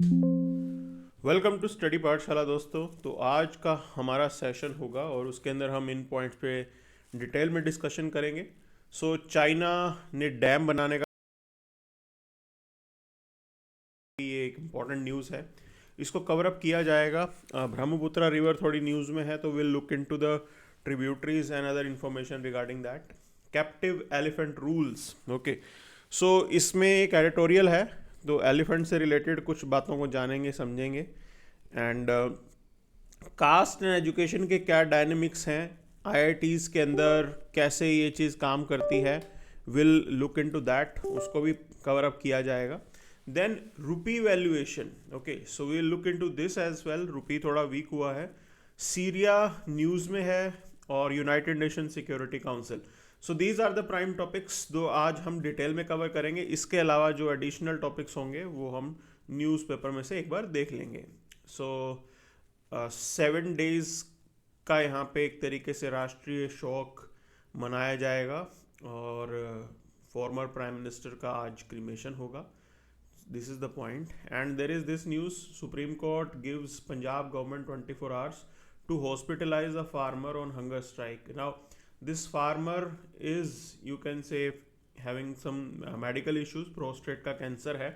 Welcome to study पाठशाला दोस्तों। तो आज का हमारा सेशन होगा और उसके अंदर हम इन पॉइंट्स पे डिटेल में डिस्कशन करेंगे। चाइना ने डैम बनाने का, ये एक इम्पॉर्टेंट न्यूज़ है, इसको कवर अप किया जाएगा। ब्रह्मपुत्र रिवर थोड़ी न्यूज़ में है, तो will look into the tributaries and other information regarding that. Captive elephant rules, okay. इसमें एक एडिटोरियल है, तो एलिफेंट से रिलेटेड कुछ बातों को जानेंगे, समझेंगे। एंड कास्ट एंड एजुकेशन के क्या डायनेमिक्स हैं आईआईटीज़ के अंदर, कैसे ये चीज़ काम करती है, विल लुक इनटू दैट, उसको भी कवर अप किया जाएगा। Then rupee valuation, okay, so will look into this as well. Rupee थोड़ा वीक हुआ है, सीरिया न्यूज़ में है, और United Nation Security Council. So these are the prime topics जो आज हम डिटेल में कवर करेंगे। इसके अलावा जो एडिशनल टॉपिक्स होंगे वो हम न्यूज़पेपर में से एक बार देख लेंगे। 7 डेज का यहाँ पे एक तरीके से राष्ट्रीय शोक मनाया जाएगा, और फॉर्मर प्राइम मिनिस्टर का आज क्रीमेशन होगा। This is the point. And there is this news, supreme court gives Punjab government 24 hours to hospitalize a farmer on hunger strike. Now, this farmer is, you can say, having some medical issues, prostate का cancer है,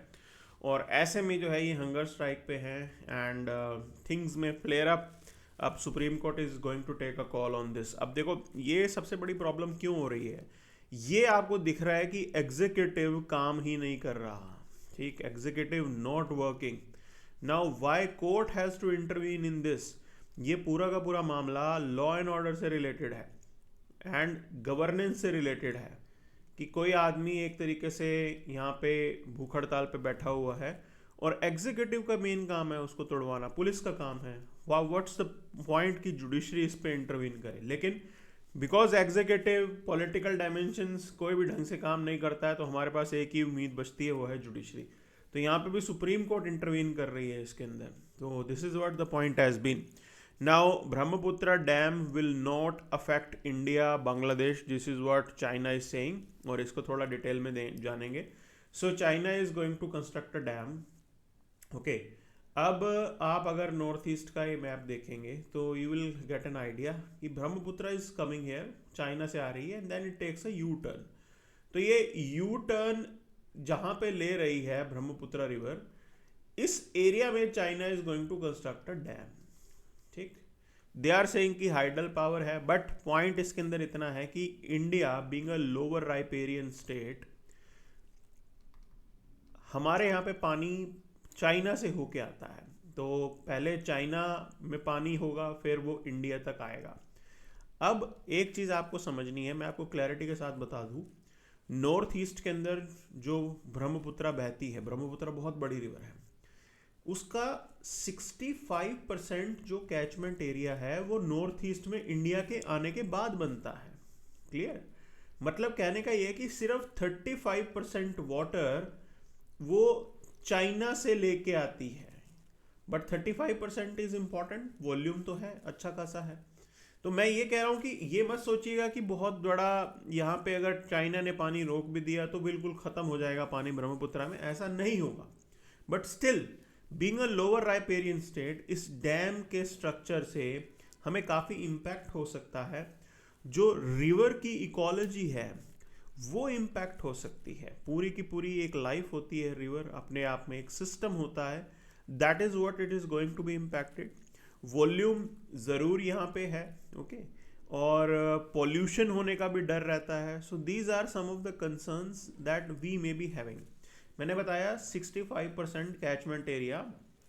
और ऐसे में जो है ये hunger strike पे हैं। एंड थिंग्स में फ्लेयर अप। अब supreme court is going to take a call on this. अब देखो, ये सबसे बड़ी प्रॉब्लम क्यों हो रही है, ये आपको दिख रहा है कि एग्जीक्यूटिव काम ही नहीं कर रहा। ठीक, executive not working. Now why court has to intervene in this. ये पूरा का पूरा मामला लॉ एंड ऑर्डर से रिलेटेड है एंड गवर्नेंस से रिलेटेड है, कि कोई आदमी एक तरीके से यहाँ पे भूख हड़ताल पे बैठा हुआ है और एग्जीक्यूटिव का मेन काम है उसको तोड़वाना, पुलिस का काम है। वाह, व्हाट्स द पॉइंट कि जुडिशरी इस पे इंटरवीन करे। लेकिन बिकॉज एग्जीक्यूटिव पॉलिटिकल डायमेंशंस कोई भी ढंग से काम नहीं करता है, तो हमारे पास एक ही उम्मीद बचती है, वो है जुडिशरी। तो यहाँ पे भी सुप्रीम कोर्ट इंटरवीन कर रही है इसके अंदर। तो this is what the point has been. Now Brahmaputra dam will not affect India Bangladesh, this is what China is saying, और इसको थोड़ा डिटेल में जानेंगे। China is going to construct a dam, okay. अब आप अगर नॉर्थ ईस्ट का ये मैप देखेंगे तो you will get an idea कि Brahmaputra is coming here, China से आ रही है, and then it takes a U turn. तो ये यू टर्न जहां पे ले रही है ब्रह्मपुत्र रिवर, इस एरिया में China is going to construct a dam. ठीक, दे आर सेइंग कि हाइडल पावर है, बट पॉइंट इसके अंदर इतना है कि India being a lower riparian state, हमारे यहाँ पे पानी चाइना से होके आता है। तो पहले चाइना में पानी होगा, फिर वो इंडिया तक आएगा। अब एक चीज़ आपको समझनी है, मैं आपको क्लैरिटी के साथ बता दूं। नॉर्थ ईस्ट के अंदर जो ब्रह्मपुत्र बहती है, ब्रह्मपुत्र बहुत बड़ी रिवर है, उसका 65% जो कैचमेंट एरिया है वो नॉर्थ ईस्ट में इंडिया के आने के बाद बनता है। क्लियर, मतलब कहने का ये है कि सिर्फ 35% वाटर वो चाइना से लेके आती है, बट 35% इज इंपॉर्टेंट, वॉल्यूम तो है, अच्छा खासा है। तो मैं ये कह रहा हूँ कि ये मत सोचिएगा कि बहुत बड़ा यहाँ पे अगर चाइना ने पानी रोक भी दिया तो बिल्कुल ख़त्म हो जाएगा पानी ब्रह्मपुत्र में, ऐसा नहीं होगा। But still, being a lower riparian state, इस डैम के स्ट्रक्चर से हमें काफ़ी इम्पैक्ट हो सकता है। जो रिवर की इकोलॉजी है वो इम्पैक्ट हो सकती है। पूरी की पूरी एक लाइफ होती है, रिवर अपने आप में एक सिस्टम होता है, that is what it is going to be impacted. Volume ज़रूर यहाँ पे है, ओके, और पॉल्यूशन होने का भी डर रहता है। So these are some of the concerns that we may be having. मैंने बताया 65% कैचमेंट एरिया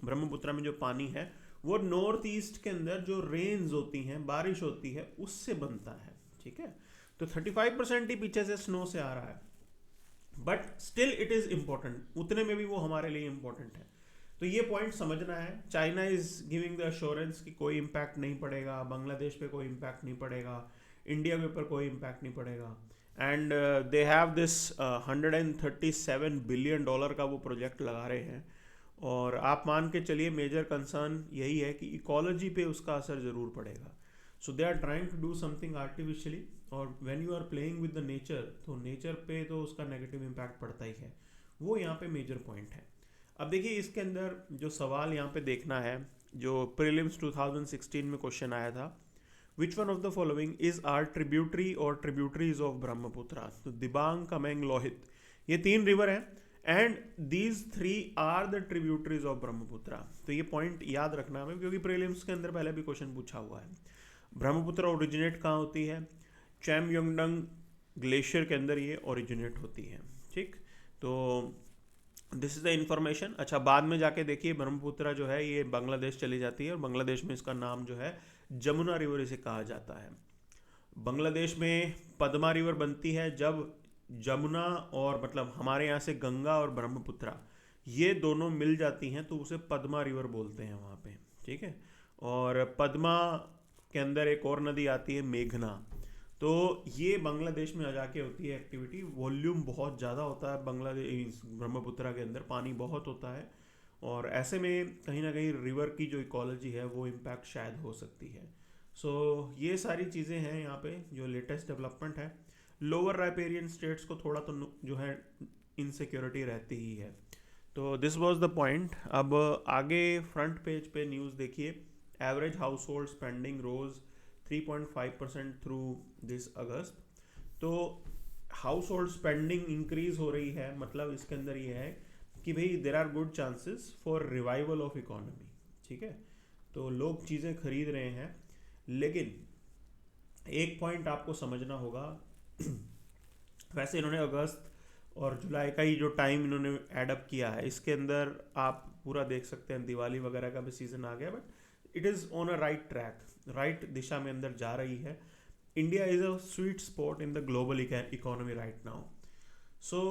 ब्रह्मपुत्र में जो पानी है वो नॉर्थ ईस्ट के अंदर जो रेन्स होती हैं, बारिश होती है, उससे बनता है। ठीक है, तो 35% ही पीछे से स्नो से आ रहा है, but still it is important, उतने में भी वो हमारे लिए इंपॉर्टेंट है। तो ये पॉइंट समझना है। China is giving the assurance कि कोई इम्पैक्ट नहीं पड़ेगा, बांग्लादेश पे कोई इम्पैक्ट नहीं पड़ेगा, इंडिया के ऊपर कोई इम्पैक्ट नहीं पड़ेगा। And they have this $137 billion का वो प्रोजेक्ट लगा रहे हैं, और आप मान के चलिए मेजर कंसर्न यही है कि इकोलॉजी पे उसका असर ज़रूर पड़ेगा। So they are trying to do something artificially, और when you are playing with the nature, तो नेचर पे तो उसका नेगेटिव इम्पैक्ट पड़ता ही है। वो यहाँ पे मेजर पॉइंट है। अब देखिए इसके अंदर जो सवाल यहाँ पे देखना है, जो प्रीलिम्स 2016 में क्वेश्चन आया था, which one of the following is are tributary और ट्रिब्यूटरीज ऑफ ब्रह्मपुत्रा। तो दिबांग, कमेंग, लोहित, ये 3 रिवर हैं and these 3 are the tributaries of Brahmaputra. तो ये पॉइंट याद रखना हमें, क्योंकि प्रीलिम्स के अंदर पहले भी क्वेश्चन पूछा हुआ है। ब्रह्मपुत्र ओरिजिनेट कहाँ होती है? चैमयोंगडंग ग्लेशियर के अंदर ये ओरिजिनेट होती है। ठीक, तो दिस इज़ द इंफॉर्मेशन। अच्छा, बाद में जाके देखिए ब्रह्मपुत्र जो है ये बांग्लादेश चली जाती है और बांग्लादेश में इसका नाम जो है जमुना रिवर इसे कहा जाता है। बांग्लादेश में पद्मा रिवर बनती है जब जमुना और मतलब हमारे यहाँ से गंगा और ब्रह्मपुत्रा ये दोनों मिल जाती हैं तो उसे पद्मा रिवर बोलते हैं वहाँ पे। ठीक है, और पद्मा के अंदर एक और नदी आती है मेघना। तो ये बांग्लादेश में आ जाके होती है एक्टिविटी। वॉल्यूम बहुत ज़्यादा होता है बांग्लादेश, ब्रह्मपुत्रा के अंदर पानी बहुत होता है और ऐसे में कहीं ना कहीं रिवर की जो इकोलॉजी है वो इम्पैक्ट शायद हो सकती है। सो ये सारी चीज़ें हैं यहाँ पे जो लेटेस्ट डेवलपमेंट है। लोअर राइपेरियन स्टेट्स को थोड़ा तो जो है इनसिक्योरिटी रहती ही है। तो दिस वाज द पॉइंट। अब आगे फ्रंट पेज पे न्यूज़ देखिए। Average household spending rose 3.5% through this August. तो हाउस होल्ड स्पेंडिंग इंक्रीज हो रही है, मतलब इसके अंदर ये है कि भाई there are good chances for revival of economy. ठीक है, तो लोग चीज़ें खरीद रहे हैं, लेकिन एक पॉइंट आपको समझना होगा। वैसे इन्होंने अगस्त और जुलाई का ही जो टाइम इन्होंने एडअप किया है, इसके अंदर आप पूरा देख सकते हैं दिवाली वगैरह का भी सीज़न आ गया, but it is on a right track, right दिशा में अंदर जा रही है। India is a sweet spot in the global economy right now. So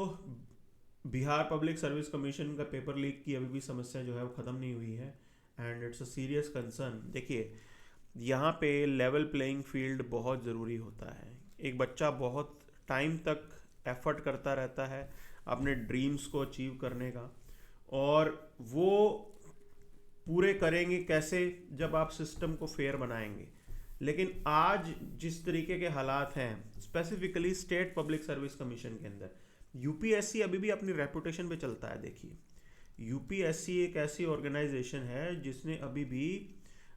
Bihar public service commission का पेपर लीक की अभी भी समस्या जो है वो ख़त्म नहीं हुई है and it's a serious concern. देखिए यहाँ पे लेवल प्लेइंग फील्ड बहुत ज़रूरी होता है। एक बच्चा बहुत टाइम तक एफर्ट करता रहता है अपने ड्रीम्स को अचीव करने का, और वो पूरे करेंगे कैसे जब आप सिस्टम को फेयर बनाएंगे। लेकिन आज जिस तरीके के हालात हैं, specifically state public service commission के अंदर, यूपीएससी अभी भी अपनी रेपुटेशन पे चलता है। देखिए यूपीएससी एक ऐसी ऑर्गेनाइजेशन है जिसने अभी भी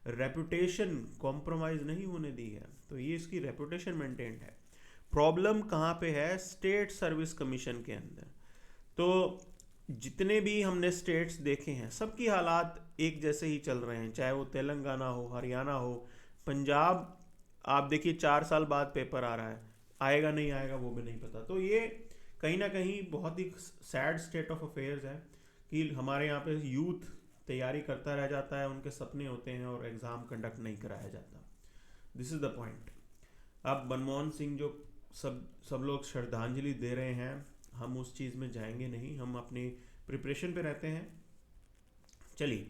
रेपुटेशन कॉम्प्रोमाइज़ नहीं होने दी है, तो ये इसकी रेपुटेशन मेंटेन्ड है। प्रॉब्लम कहाँ पे है? स्टेट सर्विस कमीशन के अंदर। तो जितने भी हमने स्टेट्स देखे हैं सबकी हालात एक जैसे ही चल रहे हैं, चाहे वो तेलंगाना हो, हरियाणा हो, पंजाब। आप देखिए 4 साल बाद पेपर आ रहा है, आएगा नहीं आएगा वो भी नहीं पता। तो ये कहीं ना कहीं बहुत ही सैड स्टेट ऑफ अफेयर्स है कि हमारे यहाँ पे यूथ तैयारी करता रह जाता है, उनके सपने होते हैं और एग्ज़ाम कंडक्ट नहीं कराया जाता। This is the point. अब मनमोहन सिंह जो सब लोग श्रद्धांजलि दे रहे हैं, हम उस चीज़ में जाएंगे नहीं, हम अपनी प्रिपरेशन पे रहते हैं। चलिए,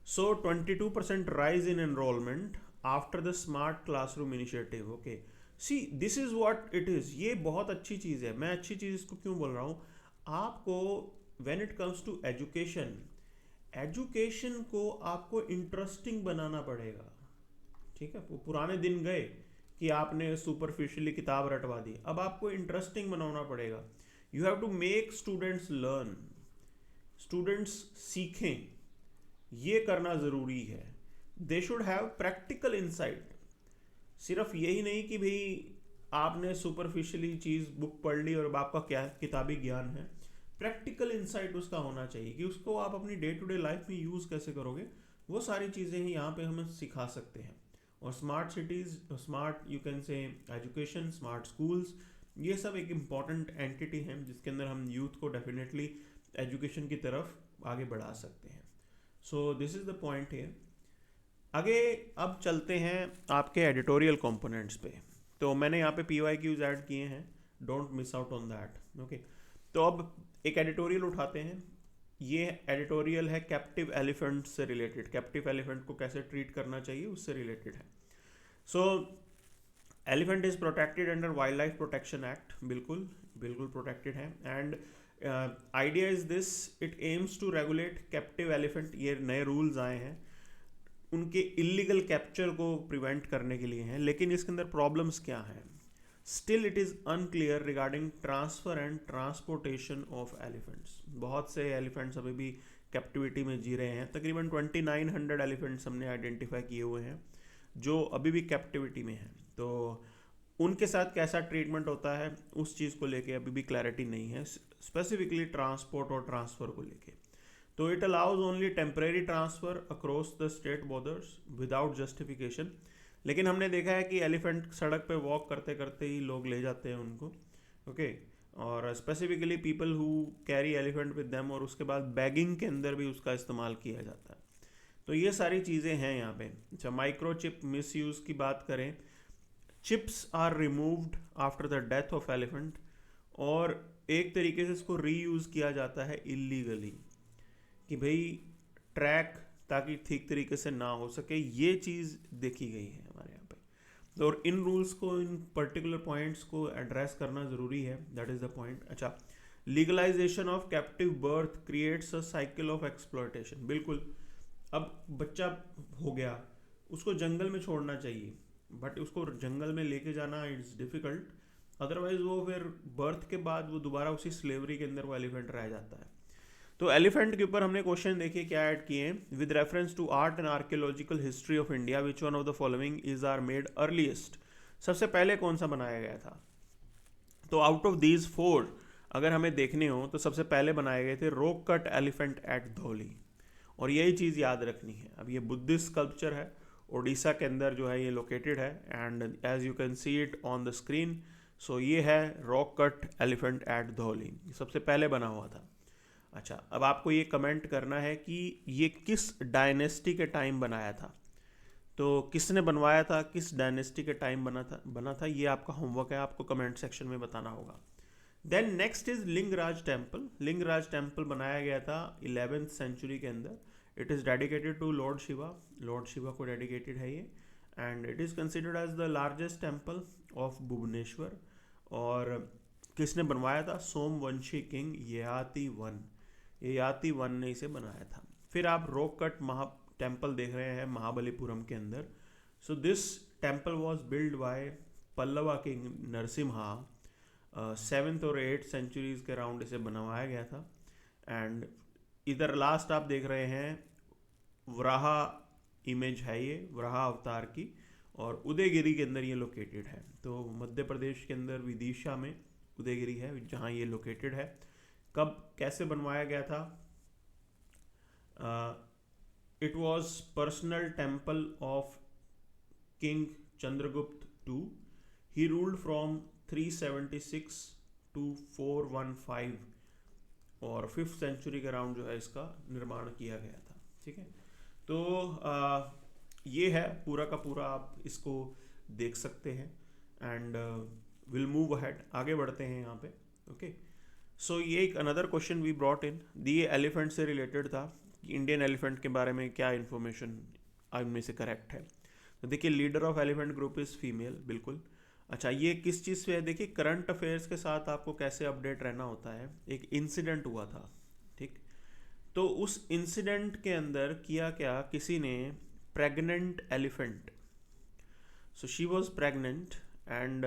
सो 22% rise in enrolment after the smart classroom initiative. Okay, see this is what it is. ये बहुत अच्छी चीज़ है। मैं अच्छी चीज़ इसको क्यों बोल रहा हूँ? आपको when it comes to education, education को आपको इंटरेस्टिंग बनाना पड़ेगा। ठीक है, वो पुराने दिन गए कि आपने सुपरफिशियली किताब रटवा दी। अब आपको इंटरेस्टिंग बनाना पड़ेगा। You have to make students learn, students सीखें, ये करना ज़रूरी है। They should have practical insight. सिर्फ यही नहीं कि भाई आपने सुपरफिशियली चीज़ बुक पढ़ ली और अब आपका क्या किताबी ज्ञान है। प्रैक्टिकल इंसाइट उसका होना चाहिए कि उसको आप अपनी डे टू डे लाइफ में यूज़ कैसे करोगे। वो सारी चीज़ें ही यहाँ पे हमें सिखा सकते हैं। और smart cities, smart you can से एजुकेशन, स्मार्ट स्कूल्स, ये सब एक इम्पॉर्टेंट एंटिटी है जिसके अंदर हम यूथ को डेफिनेटली एजुकेशन की तरफ आगे बढ़ा सकते हैं। So this is the point है। आगे अब चलते हैं आपके एडिटोरियल कंपोनेंट्स पे। तो मैंने यहाँ पे PYQs ऐड किए हैं, don't miss out on that. Okay, तो अब एक एडिटोरियल उठाते हैं। ये एडिटोरियल है कैप्टिव एलिफेंट से रिलेटेड। कैप्टिव एलिफेंट को कैसे ट्रीट करना चाहिए उससे रिलेटेड है। So elephant is protected under wildlife protection act. बिल्कुल बिल्कुल प्रोटेक्टेड है। And idea is this, it aims to regulate captive elephant. ये नए रूल्स आए हैं उनके इलीगल कैप्चर को प्रिवेंट करने के लिए हैं। लेकिन इसके अंदर प्रॉब्लम्स क्या हैं? Still it is unclear regarding transfer and transportation of elephants. बहुत से एलिफेंट्स अभी भी कैप्टिविटी में जी रहे हैं। तकरीबन 2900 एलिफेंट्स हमने आइडेंटिफाई किए हुए हैं जो अभी भी कैप्टिविटी में हैं। तो उनके साथ कैसा ट्रीटमेंट होता है उस चीज़ को लेके अभी भी क्लैरिटी नहीं है, स्पेसिफिकली ट्रांसपोर्ट और ट्रांसफ़र को लेके। तो it allows only temporary transfer across the state borders without justification. लेकिन हमने देखा है कि एलिफेंट सड़क पे वॉक करते करते ही लोग ले जाते हैं उनको, ओके। और specifically people who carry elephant with them, और उसके बाद बैगिंग के अंदर भी उसका इस्तेमाल किया जाता है। तो ये सारी चीज़ें हैं यहाँ पे। अच्छा, माइक्रोचिप मिसयूज़ की बात करें, chips are removed after the death of elephant, और एक तरीके से इसको रीयूज़ किया जाता है इलीगली, कि भाई ट्रैक ताकि ठीक तरीके से ना हो सके, ये चीज़ देखी गई है हमारे यहाँ पे। तो और इन रूल्स को, इन पर्टिकुलर पॉइंट्स को एड्रेस करना ज़रूरी है, दैट इज़ द पॉइंट। अच्छा, legalisation of captive birth creates a cycle of exploitation. बिल्कुल, अब बच्चा हो गया, उसको जंगल में छोड़ना चाहिए, बट उसको जंगल में लेके जाना इट्स डिफ़िकल्ट, अदरवाइज वो फिर बर्थ के बाद वो दोबारा उसी स्लेवरी के अंदर वो एलिफेंट रह जाता है। तो एलिफेंट के ऊपर हमने क्वेश्चन देखिए क्या ऐड किए हैं। With reference to art and archaeological history of India which one of the following is are made earliest. सबसे पहले कौन सा बनाया गया था? तो आउट ऑफ दीज 4 अगर हमें देखने हो तो सबसे पहले बनाए गए थे rock cut elephant at Dhauli, और यही चीज़ याद रखनी है। अब ये बुद्धिस्ट स्कल्पचर है, ओडिशा के अंदर जो है ये लोकेटेड है, and as you can see it on the screen. So ये है rock cut elephant at Dhauli, सबसे पहले बना हुआ था। अच्छा, अब आपको ये कमेंट करना है कि ये किस डायनेस्टी के टाइम बनाया था, तो किसने बनवाया था, किस डायनेस्टी के टाइम बना था, ये आपका होमवर्क है, आपको कमेंट सेक्शन में बताना होगा। Then next is Lingaraj temple. Lingaraj temple बनाया गया था 11th सेंचुरी के अंदर। It is dedicated to lord Shiva, lord Shiva को डेडिकेटेड है ये, and it is considered as the largest temple of Bhubaneswar. और किसने बनवाया था? Somavanshi king Yayati one, Yayati one ने इसे बनाया था। फिर आप रॉक कट टेम्पल देख रहे हैं महाबलीपुरम के अंदर। So this temple was build by Pallava king Narasimha. 7th और 8th सेंचुरीज के अराउंड इसे बनवाया गया था। एंड इधर लास्ट आप देख रहे हैं वराहा इमेज है, ये वराहा अवतार की, और उदयगिरी के अंदर ये लोकेटेड है। तो मध्य प्रदेश के अंदर विदिशा में उदयगिरी है जहाँ ये लोकेटेड है। कब कैसे बनवाया गया था? It was personal temple of king Chandragupta II। He ruled from 376 to 415, और 5th सेंचुरी के अराउंड जो है इसका निर्माण किया गया था। ठीक है, तो ये है पूरा का पूरा, आप इसको देख सकते हैं। एंड विल मूव अहेड, आगे बढ़ते हैं यहाँ पे। ओके, सो ये एक another question we brought in, ये एलिफेंट से रिलेटेड था कि इंडियन एलिफेंट के बारे में क्या इन्फॉर्मेशन इनमें से करेक्ट है। तो देखिए, leader of elephant group is female, बिल्कुल। अच्छा, ये किस चीज़ पे है? देखिए, करंट अफेयर्स के साथ आपको कैसे अपडेट रहना होता है। एक इंसिडेंट हुआ था, ठीक, तो उस इंसिडेंट के अंदर किया क्या, किसी ने pregnant elephant, so she was pregnant and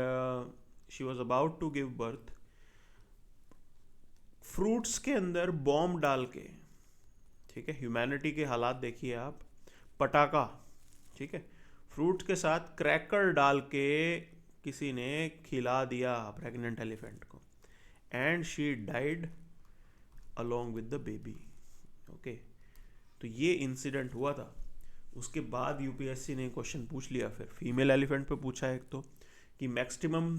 she was about to give birth, fruits के अंदर बॉम्ब डाल के, ठीक है, ह्यूमैनिटी के हालात देखिए आप, पटाखा, ठीक है, फ्रूट के साथ क्रैकर डाल के किसी ने खिला दिया प्रेग्नेंट एलिफेंट को, and she died along with the baby. Okay, तो ये इंसिडेंट हुआ था। उसके बाद यूपीएससी ने क्वेश्चन पूछ लिया, फिर फीमेल एलिफेंट पे पूछा एक तो, कि मैक्सिमम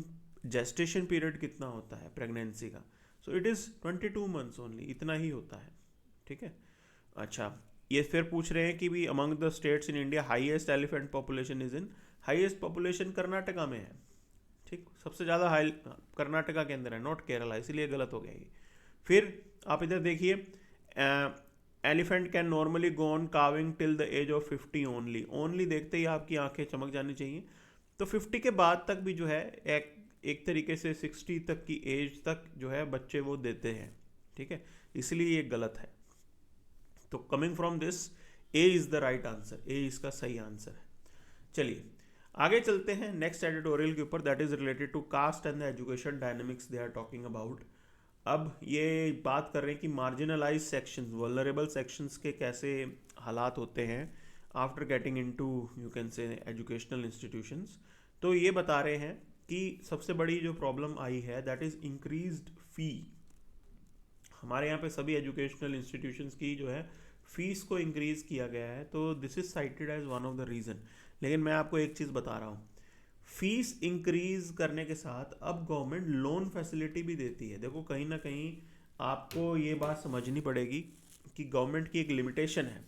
जेस्टेशन पीरियड कितना होता है प्रेगनेंसी का। So it is 22 months only, इतना ही होता है। ठीक है, अच्छा, ये फिर पूछ रहे हैं कि भी among the states in India highest elephant population is in, highest population Karnataka में है। ठीक, सबसे ज़्यादा हाई कर्नाटका के अंदर है, नॉट केरला, इसीलिए गलत हो गया ये। फिर आप इधर देखिए, elephant can normally go on calving till the age of 50 only. Only देखते ही आपकी आंखें चमक जानी चाहिए। तो 50 के बाद तक भी जो है एक तरीके से 60 तक की एज तक जो है बच्चे वो देते हैं। ठीक है, इसलिए ये गलत है। तो coming from this, A is the right answer, A इसका सही आंसर है। चलिए आगे चलते हैं नेक्स्ट एडिटोरियल के ऊपर, that is related to caste and the education dynamics they are talking about. अब ये बात कर रहे हैं कि मार्जिनलाइज सेक्शंस, वल्नरेबल सेक्शंस के कैसे हालात होते हैं after getting into you can से एजुकेशनल इंस्टीट्यूशंस। तो ये बता रहे हैं कि सबसे बड़ी जो प्रॉब्लम आई है दैट इज़ इंक्रीज्ड फी। हमारे यहाँ पे सभी एजुकेशनल इंस्टीट्यूशंस की जो है फीस को इंक्रीज किया गया है, तो this is cited as one of the reason. लेकिन मैं आपको एक चीज़ बता रहा हूँ, फीस इंक्रीज करने के साथ अब गवर्नमेंट लोन फैसिलिटी भी देती है। देखो कहीं ना कहीं आपको ये बात समझनी पड़ेगी कि गवर्नमेंट की एक लिमिटेशन है।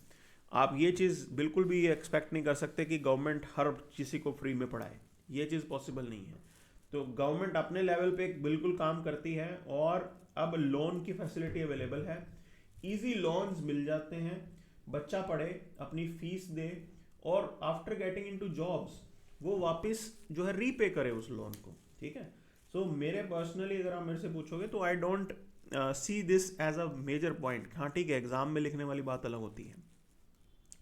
आप ये चीज़ बिल्कुल भी एक्सपेक्ट नहीं कर सकते कि गवर्नमेंट हर किसी को फ्री में पढ़ाए, ये चीज़ पॉसिबल नहीं है। तो गवर्नमेंट अपने लेवल पे बिल्कुल काम करती है और अब लोन की फैसिलिटी अवेलेबल है, इजी लोन्स मिल जाते हैं, बच्चा पढ़े, अपनी फीस दे और आफ्टर गेटिंग इनटू जॉब्स वो वापस जो है रीपे करे उस लोन को। ठीक है, सो मेरे पर्सनली अगर आप मेरे से पूछोगे तो I don't see this as a major point. हाँ ठीक है, एग्जाम में लिखने वाली बात अलग होती है।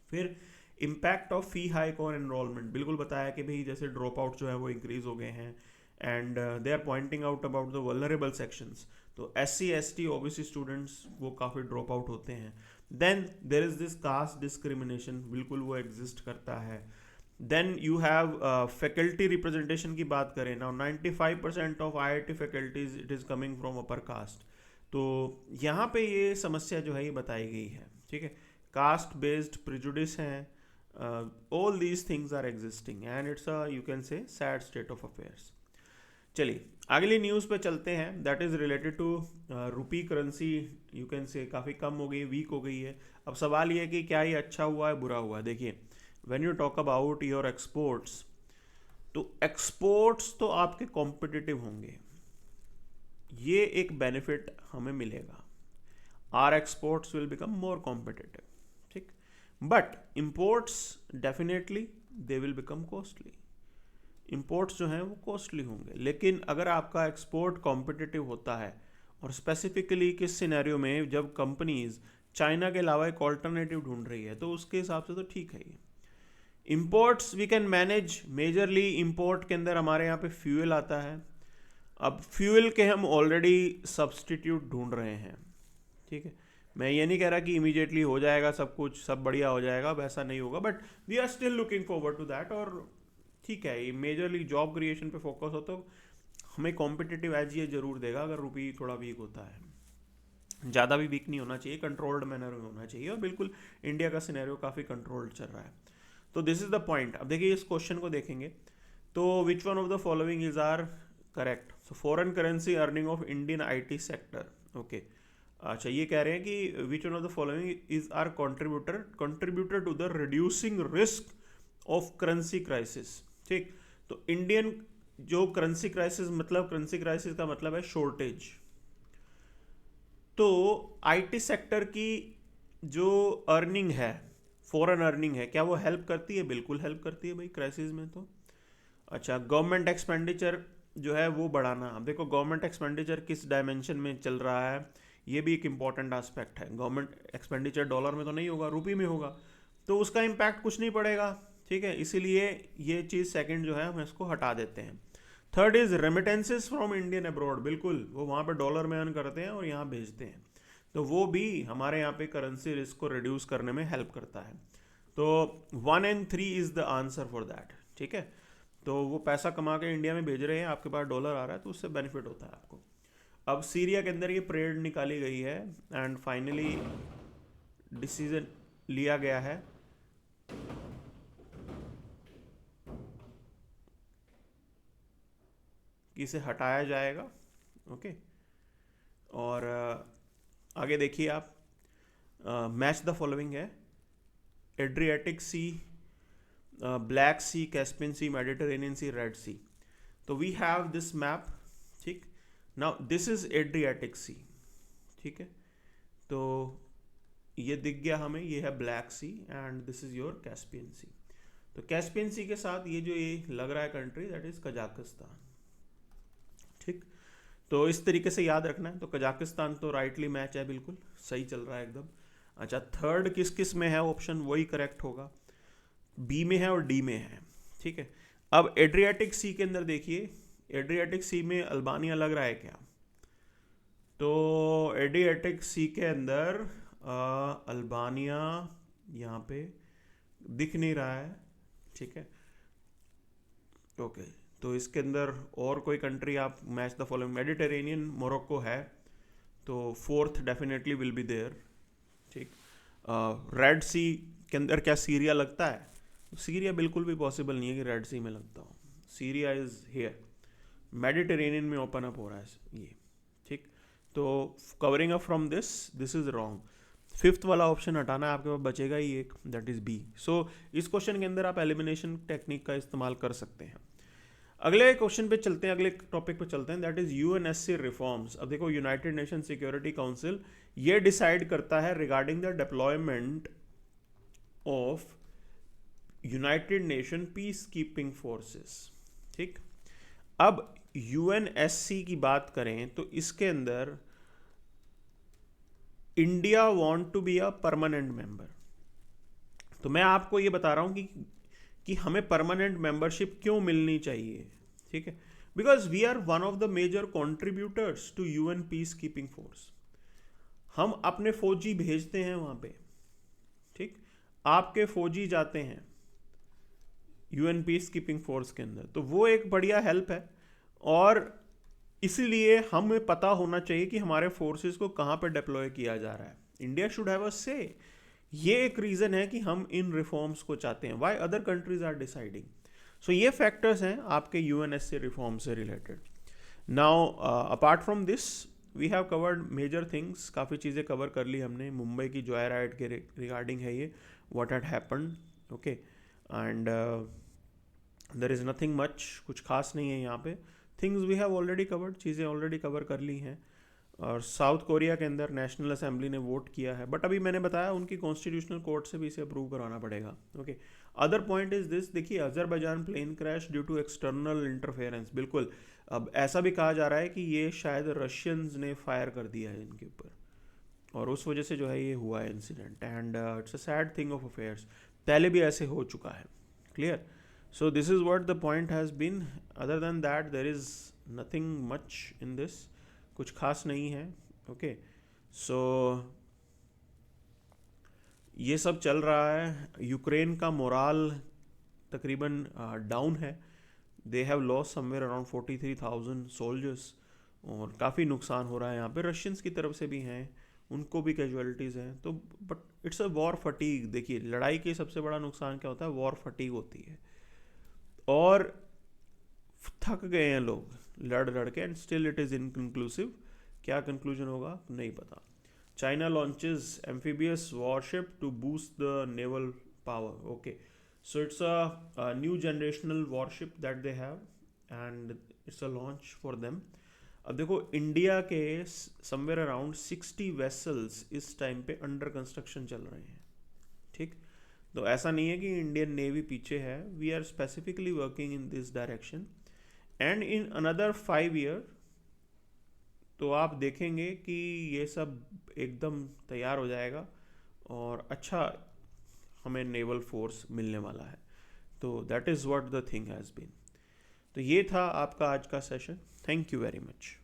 फिर इम्पैक्ट ऑफ फी हाइक और एनरोलमेंट, बिल्कुल बताया कि भाई जैसे ड्रॉप आउट जो है वो इंक्रीज हो गए हैं and they are pointing out about the vulnerable sections. तो SC ST OBC स्टूडेंट्स वो काफ़ी ड्रॉप आउट होते हैं। Then there is this caste discrimination, बिल्कुल वो एग्जिस्ट करता है। Then you have faculty representation की बात करें ना, 95% of IIT faculties it is coming from upper caste. तो यहाँ पे ये समस्या जो है ये बताई गई है। ठीक है, कास्ट बेस्ड प्रिजुडिस हैं, all these things are existing and it's a you can say sad state of affairs. चलिए अगली न्यूज़ पे चलते हैं, that is related to rupee currency. You can say काफ़ी कम हो गई, वीक हो गई है। अब सवाल ये है कि क्या ये अच्छा हुआ है बुरा हुआ है। देखिए when you talk about your exports, तो एक्सपोर्ट्स तो आपके कॉम्पिटिटिव होंगे, ये एक बेनिफिट हमें मिलेगा। Our exports will become more competitive. ठीक, but imports definitely they will become costly. Imports जो हैं वो कॉस्टली होंगे। लेकिन अगर आपका एक्सपोर्ट कॉम्पिटिटिव होता है, और स्पेसिफिकली किस सिनेरियो में, जब कंपनीज चाइना के अलावा एक ऑल्टरनेटिव ढूंढ रही है, तो उसके हिसाब से तो ठीक है ये। Imports we can manage, majorly import के अंदर हमारे यहाँ पे फ्यूल आता है। अब फ्यूल के हम ऑलरेडी सब्सटीट्यूट ढूंढ रहे हैं। ठीक है, मैं ये नहीं कह रहा कि इमीडिएटली हो जाएगा सब कुछ, सब बढ़िया हो जाएगा, वैसा नहीं होगा, but we are still looking forward to that. और ठीक है, ये मेजरली जॉब क्रिएशन पे फोकस हो तो हमें कॉम्पिटिटिव एज ये जरूर देगा अगर रुपी थोड़ा वीक होता है। ज़्यादा भी वीक नहीं होना चाहिए, कंट्रोल्ड मैनर में होना चाहिए, और बिल्कुल इंडिया का सिनेरियो काफ़ी कंट्रोल्ड चल रहा है। तो दिस इज़ द पॉइंट। अब देखिए इस क्वेश्चन को देखेंगे तो which one of the following is are correct. So foreign currency earning of Indian IT sector. Okay, अच्छा ये कह रहे हैं कि which one of the following is are contributor to the reducing risk of currency crisis. ठीक, तो Indian जो currency crisis, मतलब करेंसी क्राइसिस का मतलब है शॉर्टेज। तो IT सेक्टर की जो अर्निंग है, फॉरेन अर्निंग है, क्या वो हेल्प करती है? बिल्कुल हेल्प करती है भाई क्राइसिस में। तो अच्छा, गवर्नमेंट एक्सपेंडिचर जो है वो बढ़ाना। अब देखो गवर्नमेंट एक्सपेंडिचर किस डायमेंशन में चल रहा है, ये भी एक इंपॉर्टेंट एस्पेक्ट है। गवर्नमेंट एक्सपेंडिचर डॉलर में तो नहीं होगा, रुपये में होगा, तो उसका इम्पैक्ट कुछ नहीं पड़ेगा। ठीक है, इसीलिए ये चीज़ सेकंड जो है हम इसको हटा देते हैं। Third is remittances from Indian abroad. बिल्कुल, वो वहाँ पे डॉलर में अर्न करते हैं और यहाँ भेजते हैं, तो वो भी हमारे यहाँ पे करेंसी रिस्क को रिड्यूस करने में हेल्प करता है। तो 1 and 3 is the answer for that. ठीक है, तो वो पैसा कमा के इंडिया में भेज रहे हैं, आपके पास डॉलर आ रहा है, तो उससे बेनिफिट होता है आपको। अब सीरिया के अंदर ये परेड निकाली गई है एंड फाइनली डिसीजन लिया गया है कि इसे हटाया जाएगा। ओके, और आगे देखिए आप, मैच द फॉलोइंग है: Adriatic sea, black sea, Caspian sea, Mediterranean sea, red sea. तो वी हैव दिस मैप। ठीक, now this is Adriatic sea. ठीक है, तो ये दिख गया हमें, ये है black sea and this is your Caspian sea. तो कैस्पियन सी के साथ ये जो ये लग रहा है कंट्री, दैट इज कजाकिस्तान। ठीक, तो इस तरीके से याद रखना है। तो कजाकिस्तान तो राइटली मैच है, बिल्कुल सही चल रहा है एकदम। अच्छा, थर्ड किस किस में है ऑप्शन, वही करेक्ट होगा, बी में है और डी में है। ठीक है, अब एड्रियाटिक सी के अंदर देखिए, एड्रियाटिक सी में अल्बानिया लग रहा है क्या? तो एडियाटिक सी के अंदर अल्बानिया यहाँ पे दिख नहीं रहा है, ठीक है। ओके, तो इसके अंदर और कोई कंट्री आप match the following, Mediterranean Morocco है, तो fourth definitely will be there, ठीक। रेड सी के अंदर क्या सीरिया लगता है? सीरिया बिल्कुल भी पॉसिबल नहीं है कि रेड सी में लगता हो। सीरिया इज हियर, मेडिटेरेनियन में ओपन अप हो रहा है ये, ठीक। तो covering up from this is wrong. Fifth वाला ऑप्शन हटाना है, आपके पास बचेगा ही एक, दैट इज बी। सो इस क्वेश्चन के अंदर आप एलिमिनेशन टेक्निक का इस्तेमाल कर सकते हैं। अगले क्वेश्चन पे चलते हैं, अगले टॉपिक पे चलते हैं, दैट इज यूएनएससी रिफॉर्म्स। अब देखो, यूनाइटेड नेशन सिक्योरिटी काउंसिल ये डिसाइड करता है regarding the deployment of United Nation peace keeping forces, ठीक। अब यूएनएससी की बात करें तो इसके अंदर India want to be a permanent member. तो मैं आपको ये बता रहा हूं कि हमें परमानेंट मेंबरशिप क्यों मिलनी चाहिए, ठीक है। Because we are one of the major contributors to UN peace keeping force. हम अपने फौजी भेजते हैं वहां पे, ठीक। आपके फौजी जाते हैं यूएन पीस कीपिंग फोर्स के अंदर, तो वो एक बढ़िया हेल्प है। और इसीलिए हमें पता होना चाहिए कि हमारे फोर्सेस को कहाँ पे डिप्लॉय किया जा रहा है। इंडिया शुड हैव अ से। ये एक रीज़न है कि हम इन रिफॉर्म्स को चाहते हैं, why other countries are deciding. So ये फैक्टर्स हैं आपके यूएनएससी रिफॉर्म से रिलेटेड। Now apart from this we have covered major things, काफ़ी चीज़ें कवर कर ली हमने। मुंबई की जॉय राइड के रिगार्डिंग है ये, what had happened, okay. And there is nothing much, कुछ खास नहीं है यहाँ पे। Things we have already covered, चीज़ें ऑलरेडी कवर कर ली हैं। और साउथ कोरिया के अंदर नेशनल असेंबली ने वोट किया है, बट अभी मैंने बताया उनकी कॉन्स्टिट्यूशनल कोर्ट से भी इसे अप्रूव करवाना पड़ेगा, okay. Other point is this, देखिए, Azerbaijan plane crash due to external interference, बिल्कुल। अब ऐसा भी कहा जा रहा है कि ये शायद रशियंस ने फायर कर दिया है इनके ऊपर, और उस वजह से जो है ये हुआ है incident. And it's a sad thing of affairs, पहले भी ऐसे हो चुका है, clear. So this is what the point has been. Other than that, there is nothing much in this. कुछ खास नहीं है, ओके। सो ये सब चल रहा है। यूक्रेन का मोराल तकरीबन डाउन है। They have loss somewhere around 43,000 soldiers, और काफ़ी नुकसान हो रहा है यहाँ पे। रशियंस की तरफ से भी हैं, उनको भी कैजुअलिटीज़ हैं। तो but it's a war fatigue. देखिए, लड़ाई के सबसे बड़ा नुकसान क्या होता है? वॉर फटीग होती है, और थक गए हैं लोग लड़ लड़ के, and still it is inconclusive. क्या कंक्लूजन होगा नहीं पता। China launches amphibious warship to boost the naval power, okay. So it's a new generational warship that they have, and it's a launch for them. अब देखो, India के somewhere around 60 vessels इस time पे under construction चल रहे हैं, ठीक। तो ऐसा नहीं है कि इंडियन नेवी पीछे है, we are specifically working in this direction. And in another 5 year तो आप देखेंगे कि ये सब एकदम तैयार हो जाएगा, और अच्छा हमें नेवल फोर्स मिलने वाला है। तो that is what the thing has been. तो ये था आपका आज का session. Thank you very much.